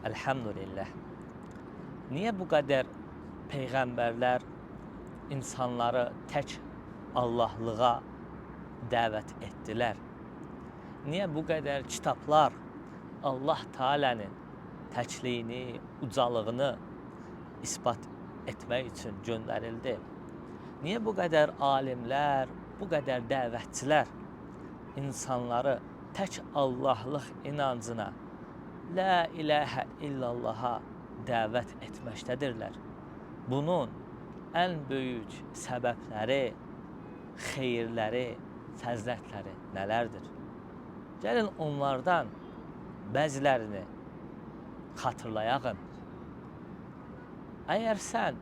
Elhamdülillah. Niyə bu qədər peyğəmbərlər insanları tək Allahlığa dəvət etdilər? Niyə bu qədər kitablar Allah Teala'nın təkliyini, ucalığını isbat etmək üçün göndərildi? Niyə bu qədər alimlər, bu qədər dəvətçilər insanları tək Allahlıq inancına, La ilahə illallaha dəvət etməkdədirlər? Bunun ən böyük səbəbləri, xeyirləri, fəzilətləri nələrdir? Gəlin onlardan bəzilərini xatırlayaq. Əgər sən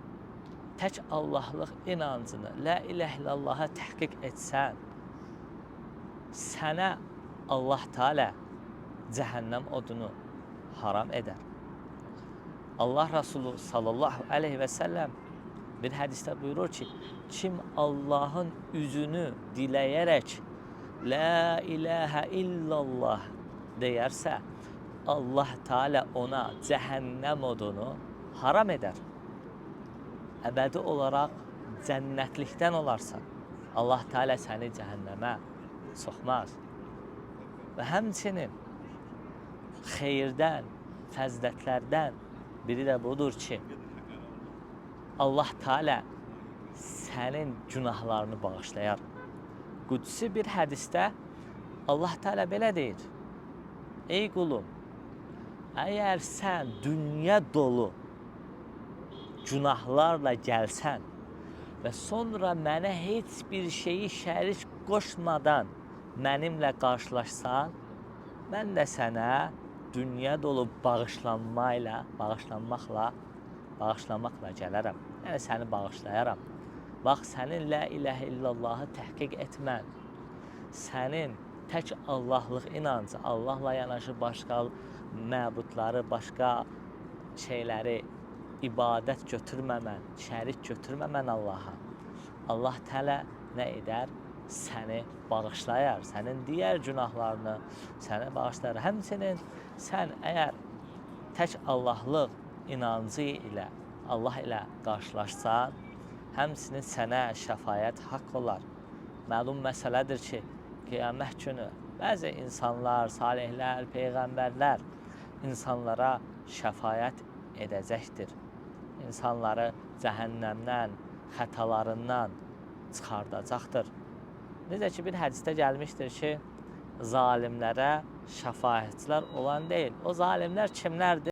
tək Allahlıq inancını, La ilahə illallaha təhqiq etsən, sənə Allah Teala cəhənnəm odunu haram edər. Allah Resulü sallallahu aleyhi və səlləm bir hədisdə buyurur ki, kim Allahın üzünü diləyərək La ilahə illallah deyərsə, Allah Teala ona cəhənnəm odunu haram edər. Əbədi olaraq cənnətlikdən olarsan, Allah Teala səni cəhənnəmə soxmaz. Və həmçinin xeyirdən, fəzilətlərdən biri də budur ki, Allah Teala sənin günahlarını bağışlayar. Qudsi bir hədisdə Allah Teala belə deyir: Ey qulum, əgər sən dünya dolu günahlarla gəlsən və sonra mənə heç bir şeyi şərik qoşmadan mənimlə qarşılaşsan, mən də sənə dünya dolu bağışlanmaqla gələrəm. Yəni səni bağışlayaram. Bax, sənin La ilahə illallahı təhqiq etmən, sənin tək Allahlıq inancı, Allahla yanaşı başqa məbudları, başqa şeyləri ibadət götürməmən, şərik götürməmən Allaha, Allah Teala nə edər? Səni bağışlayar, sənin digər günahlarını sənə bağışlayar. Həmçinin sən əgər tək Allahlıq inancı ilə, Allah ilə qarşılaşsan, həmçinin sənə şəfaət haqq olar. Məlum məsələdir ki, qiyamət günü bəzi insanlar, salihlər, peyğəmbərlər insanlara şəfaət edəcəkdir. İnsanları cəhənnəmdən, xətalarından çıxardacaqdır. Necə ki, bir hədisdə gəlmişdir ki, zalimlərə şəfaətçilər olan deyil. O zalimlər kimlərdir?